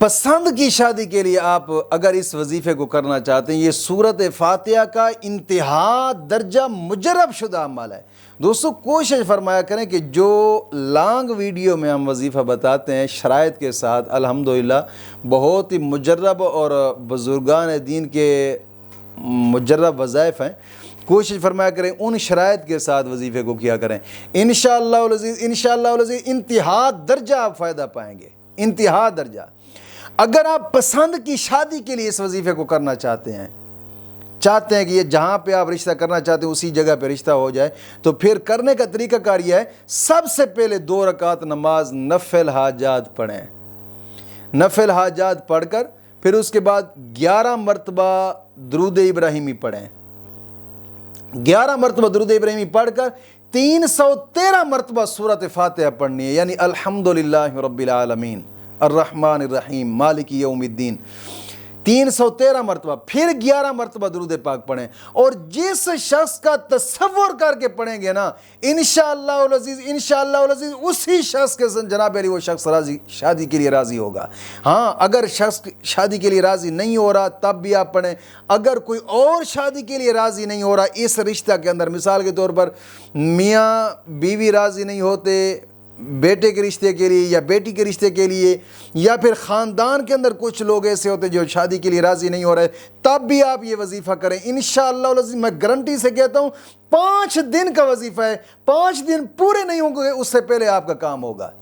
पसंद की शादी के लिए आप अगर इस वजीफ़े को करना चाहते हैं, ये सूरत फातिहा का इंतहा दर्जा मुजर्रब शुदा अमल है। दोस्तों कोशिश फरमाया करें कि जो लॉन्ग वीडियो में हम वजीफ़ा बताते हैं शराइत के साथ, अल्हम्दुलिल्लाह बहुत ही मुजर्रब और बुजुर्गान दीन के मुजर्रब वज़ाइफ हैं। कोशिश फरमाया करें उन शराइत के साथ वजीफ़े को किया करें। इंशाअल्लाह अज़ीज़ इंतहा दर्जा आप फ़ायदा पाएंगे, इंतहा दर्जा। अगर आप पसंद की शादी के लिए इस वजीफ़े को करना चाहते हैं कि ये जहाँ पे आप रिश्ता करना चाहते हैं उसी जगह पे रिश्ता हो जाए, तो फिर करने का तरीक़ाकार यह है, सबसे पहले 2 रकात नमाज नफ़िल हाजात पढ़ें। नफ़िल हाजात पढ़कर फिर उसके बाद 11 मरतबा दुरूद इब्राहिमी पढ़ें। 11 मरतबा दुरूद इब्राहिमी पढ़कर 313 मरतबा सूरत फातिहा पढ़नी है, यानी अल्हम्दुलिल्लाहि रब्बिल आलमीन अर्रहमानिर रहीम मालिकी यौमिद्दीन 313 मरतबा, फिर 11 मरतबा दुरूद पाक पढ़ें। और जिस शख्स का तसव्वुर करके पढ़ेंगे ना, इंशाअल्लाह अज़ीज़ उसी शख्स के जनाब अली वो शख्स राज़ी, शादी के लिए राज़ी होगा। हाँ, अगर शख्स शादी के लिए राज़ी नहीं हो रहा तब भी आप पढ़ें। अगर कोई और शादी के लिए राज़ी नहीं हो रहा इस रिश्ता के अंदर, मिसाल के तौर पर मियाँ बीवी राज़ी नहीं होते बेटे के रिश्ते के लिए या बेटी के रिश्ते के लिए, या फिर ख़ानदान के अंदर कुछ लोग ऐसे होते हैं जो शादी के लिए राज़ी नहीं हो रहे, तब भी आप ये वजीफ़ा करें। इंशाअल्लाह मैं गारंटी से कहता हूँ 5 दिन का वजीफ़ा है, 5 दिन पूरे नहीं होंगे उससे पहले आपका काम होगा।